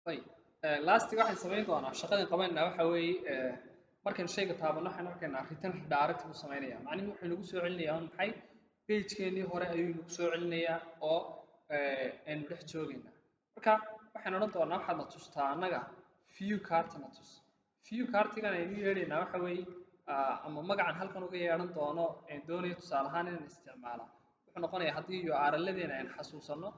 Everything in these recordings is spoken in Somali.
طيب last waxaan samayn doonaa shaqadan qabanayna waxa weeye markaan shayga taabano waxaan arkaynaa return direct buu samaynayaa macnaheedu wuxuu nagu soo celinayaa maxay page-keenii hore ayuu nagu soo celinayaa oo aynu dhex joogaynaa marka waxaan odhan doonaa waxaad na tustaa annaga view cart na tus view cartigan aynu yeedhaynaa waxa weeye ama magacan halkan uga yeedhan doono doonayo tusaale ahaan inaan isticmaala wuxuu noqonayaa haddii URL-adeena aynu xasuusanno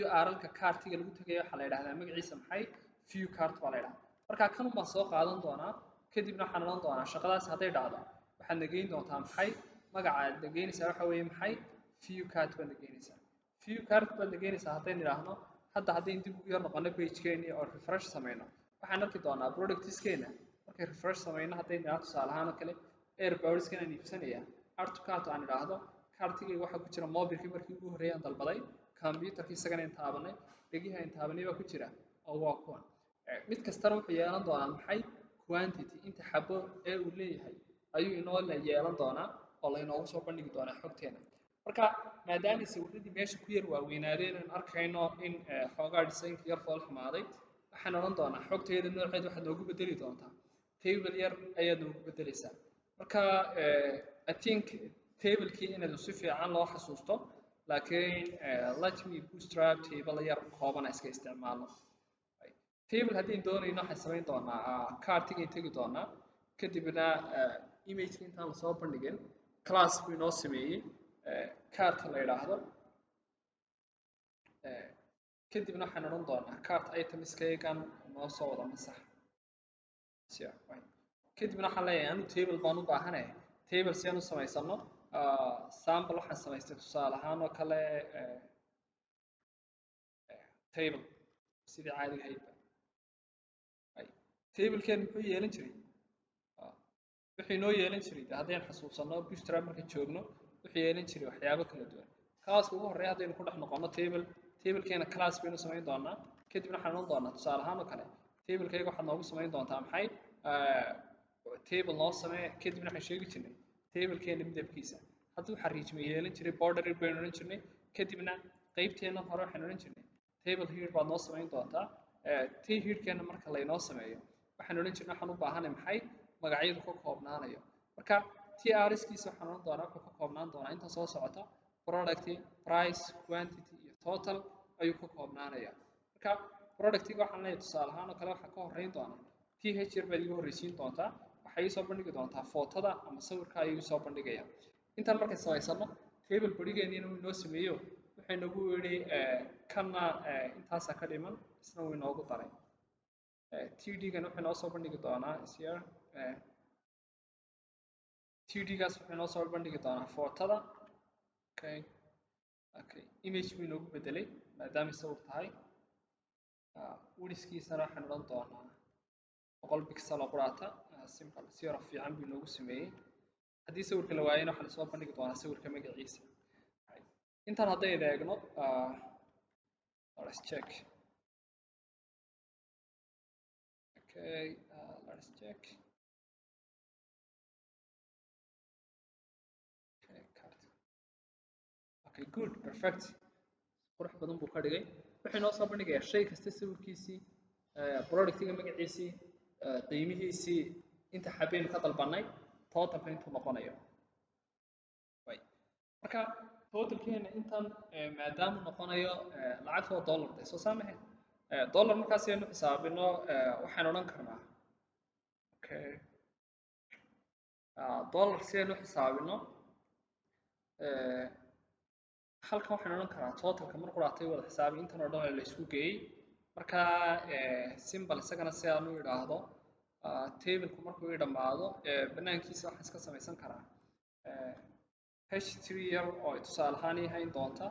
URL-ka cartiga lagu tagayo waxaa la yidhahdaa magaciisa maxay view cart baa la yidhahdaa marka kan baan soo qaadan doonaa kadibna waxaan odhan doonaa shaqadaas hadday dhacdo waxaad nageyn doontaa maxay magaca aad nageynaysaa waxa weeye maxay view cart baad nageynaysaa view cart baad nageynaysaa haddaynu idhaahno hadda haddaynu dib ugu yar noqono page-keenii oo refresh samayno waxaan arki doonaa productskeena markay refresh samayno haddaynu idhaahno tusaale ahaan oo kale airpodskan aan iibsanayaa add to cart aan idhaahdo cartigayga waxaa ku jira mobilkii markii ugu horreeyay aan dalbaday computerkii isagana in taabanay dhegihii in taabanay baa ku jira oo waa kuwan mid kastana wuxuu yeelan doonaa maxay quantity inta xabo ee uu leeyahay ayuu inoo yeelan doonaa oo laynoogu soo bandhigi doonaa xogteena marka maadaama sawirradii meesha ku yar waaweynaadeen aan arkayno in xoogaa dhisaynka yar fool xumaaday waxaan odhan doonaa xogteeda nooceeda waxaad noogu bedeli doontaa table yar ayaad noogu bedelaysaa marka I think tablekii inaad si fiican loo xasuusto laakiin let me bootstrap table yar kooban iska isticmaalno table haddii doonayno waxaan samayn doonaa cartiga tagi doonaa kadibna image intaan la soo bandhigin class buu inoo sameeyey cart la yidhaahdo kadibna waxaan odhan doonaa cart itemskaygan noo soo wada masax kadibna waxaan leeyahay anu table baan u baahanahay table si aan u samaysano sample waxaan samaystay tusaale ahaan oo kale table sidii caadiga ahaydba tablekeen muxuu yeelan jiray wuxuu inoo yeelan jiray haddaynu xasuusanno bootstrap markaan joogno wuxuu yeelan jiray waxyaabo kala duwan classka ugu horreeya haddaynu ku dhex noqono tablekeena class baynu samayn doonaa kadibna waxaan odhan doonaa tusaale ahaan oo kale tablekayga waxaad noogu samayn doontaa maxay table noo samee kadibna waxaan sheegi jirnay tablekeena midabkiisa hadduu xariijma yeelan jiray border baynu odhan jirnay kadibna qaybteena hore waxaan odhan jirnay table here baad noo samayn doontaa t herekeena marka laynoo sameeyo waxaan odhan jirnay waxaan u baahanay maxay magacyadu ka koobnaanayo marka trskiisa waxaan odhan doonaa wuxuu ka koobnaan doonaa inta soo socota product price quantity iyo total ayuu ka koobnaanaya marka productiga waxaan leeyahay tusaale ahaan oo kale waxaa ka horreyn doona th yar baad iga horreysiin doontaa waxay ii soo bandhigi doontaa footada ama sawirka ayuu soo bandhigaya intaan markay samaysano table barigeeniina uu inoo sameeyo wuxuu nagu yidhi kana intaasaa ka dhiman isna wuu inoogu daray td-gan wuxuu inoo soo bandhigi doonaa isyar td-gaas wuxuu inoo soo bandhigi doonaa footada image buu inoogu bedelay maadaama sawir tahay widthkiisana waxaan odhan doonaa 100 pixel oo quraata simple si yar fiican buu inoogu sameeyey haddii sawirka la waayana waxaa lasoo bandhigi doonaa sawirka magaciisa intaan haddaynu eegno let's check okay let's check okay good perfect qurux badan buu ka dhigay wuxuu inoo soo bandhigayaa shay kasta sawirkiisii productiga magaciisii qiimihiisii inta xabeynu ka dalbanay totalka intuu noqonayo marka totalkeena intan maadaama noqonayo lacagtoo dollar de soo saamahe dollar markaas aynu xisaabino waxaan odhan karnaa okay dollar si aynu xisaabino halkan waxaan odhan karaa totalka mar quraatay wada xisaabi intan oo dhan la isku geeyey marka symbol isagana si aan u idhaahdo tableku markuu ii dhammaado banaankiisa waxaan iska samaysan karaa h3 yar oo tusaale ahaan ii hayn doonta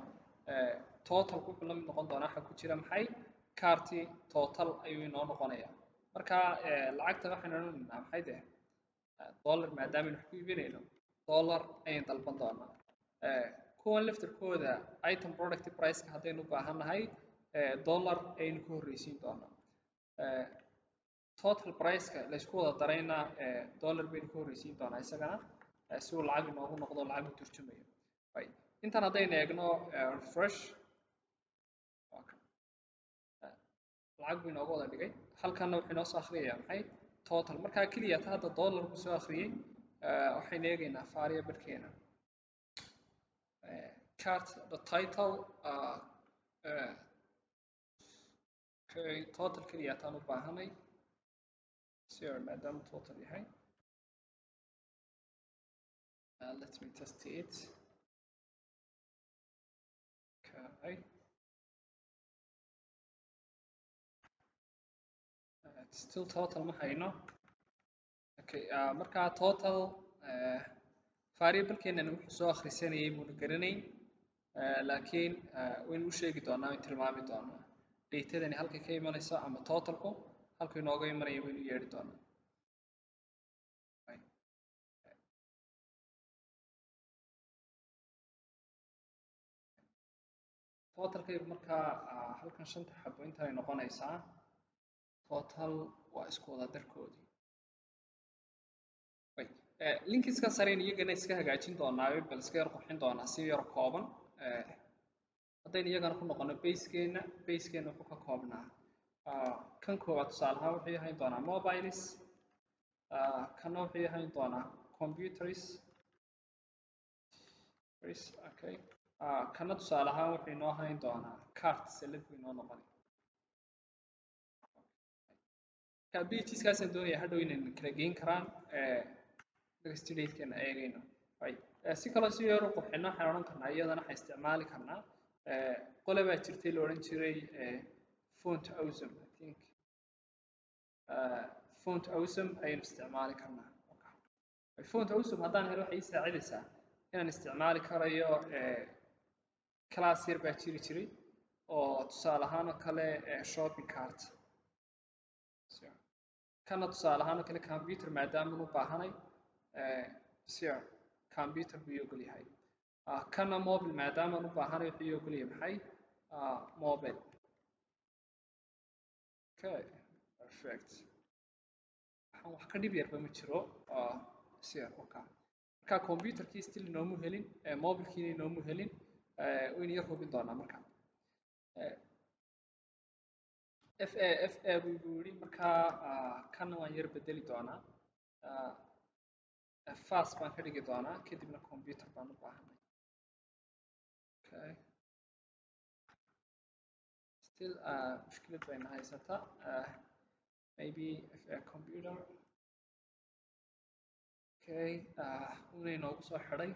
totalku wuxuu la mid noqon doonaa waxa ku jira maxay carti total ayuu inoo noqonaya marka lacagta waxaan odhanaynaa maxay deh dollar maadaama aynu wax ku iibinayno dollar ayaan dalban doonaa kuwan laftirkooda item product price-ka haddaynu u baahan nahay dollar ayaynu ka horreysiin doonaa total price-ka la isku wada darayna dollar baynu ka horreysiin doonaa isagana si uu lacag inoogu noqdo lacag u turjumayo intaan haddaynu eegno refresh lacag buu inooga wada dhigay halkanna wuxuu inoo soo akhriyayaa maxay total markaa keliya ta hadda dollar buu soo akhriyey waxaynu eegaynaa variable-keena cart the title okay total keliya taan u baahanay sir maadaama total yahay let me test it okay still total ma hayno okay markaa total variable-keenan wuxuu soo akhrisanayay muuna garanayn laakiin waynu u sheegi doonaa waynu tilmaami doonaa datadani halkay ka imanayso ama totalku halkuu inooga imanaya waynu yeedhi doonaa totalkaygu markaa halkan 5 xabo intaay noqonaysaa total waa isku wada darkoodii linkiska sareen iyagana iska hagaajin doonaa bal iska yar qurxin doonaa si yar kooban haddaynu iyagana ku noqono basekeena wuxuu ka koobnaa kan koowaad tusaale ahaan wuxuu yahayn doonaa mobiles kana wuxuu yahayn doonaa computers okay kana tusaale ahaan wuxuu inoo hayn doonaa cart select buu inoo noqonay pageskaasaan doonaya hadhow inaynu kala geyn karaan studentkeena eegayno si kaloo si yar u qurxino waxaan odhan karnaa iyadana waxaan isticmaali karnaa qole baa jirtay la odhan jiray font awesome I think font awesome ayaynu isticmaali karnaa font awesome haddaan helo waxay ii saacidaysaa inaan isticmaali karayo class yar baa jiri jiray oo tusaale ahaan oo kale shopping cart kana tusaale ahaan oo kale computer maadaama u baahanay sir computer buu ogol yahay kana mobile maadaama u baahanay wuxuu ogol yahay maxay mobile okay perfect waxaan wax ka dhib yarba ma jiro sir okay marka computerkii still inoomu helin mobilkiina inoomu helin waynu yar hubin doonaa marka FA buu yidhi markaa kana waan yar bedeli doonaa fast baan ka dhigi doonaa kadibna computer baan u baahanay okay still mushkilad bayna haysata maybe FA computer okay una inoogu soo xidhay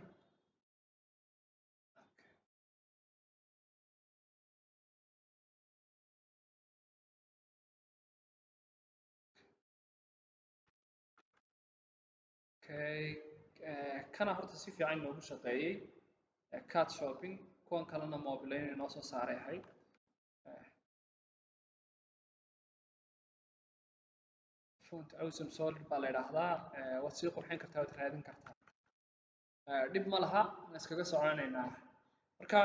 kana horta si fiican inoogu shaqeeyey cart shopping kuwan kalena mobile inay noo soo saaray ahayd font awesome solid baa la yidhaahdaa waad sii qurxin kartaa waad raadin kartaa dhib ma laha waan iskaga soconaynaa marka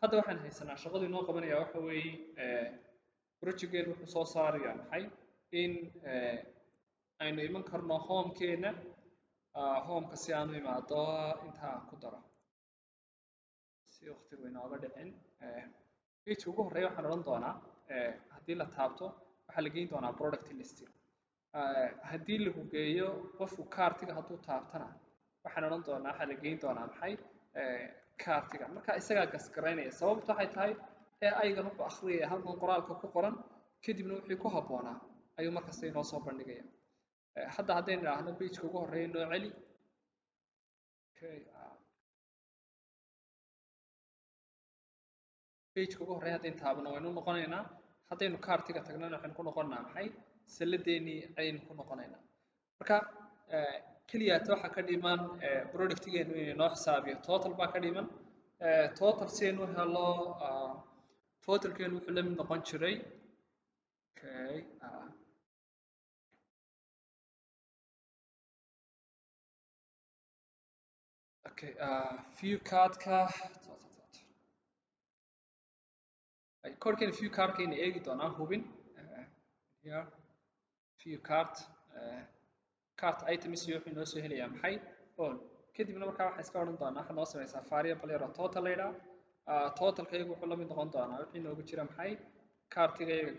hadda waxaan haysanaa shaqadu inoo qabanaya waxa weeye projectgeenu wuxuu soo saarayaa maxay in aynu iman karno homekeena homeka si aan u imaado intaa ku daro si waqtigu inooga dhicin page ugu horreeya waxaan odhan doonaa haddii la taabto waxaa la geyn doonaa product listing haddii lagu geeyo qofku kaartiga hadduu taabtana waxaan odhan doonaa waxaa la geyn doonaa maxay kaartiga marka isagaa gasgaraynaya sababtu waxay tahay aygan wuxuu akhriyaya halkan qoraalka ku qoran kadibna wixii ku habboonaa ayuu markasta inoo soo bandhigaya hadda haddaynu idhaahno pageka ugu horreeya noo celi pageka ugu horreeya haddaynu taabno waynu noqonaynaa haddaynu kaartiga tagnana waxaynu ku noqonnaa maxay saladeenii ayaynu ku noqonaynaa marka keliyaata waxaa ka dhiman productigeenu inay noo xisaabiyo total baa ka dhiman total si aynu helo totalkeenu wuxuu la mid noqon jiray okay okay view cardka korkeena view cardkeena eegi doonaa hubin here view card cart items iyo wuxuu inoo soo helayaa maxay all kadibna markaa waxaan iska odhan doonaa waxaad noo samaysaa variable yar oo total la yidhaah totalka iyagu wuxuu la mid noqon doonaa wixii inoogu jira maxay kaartiga iyaga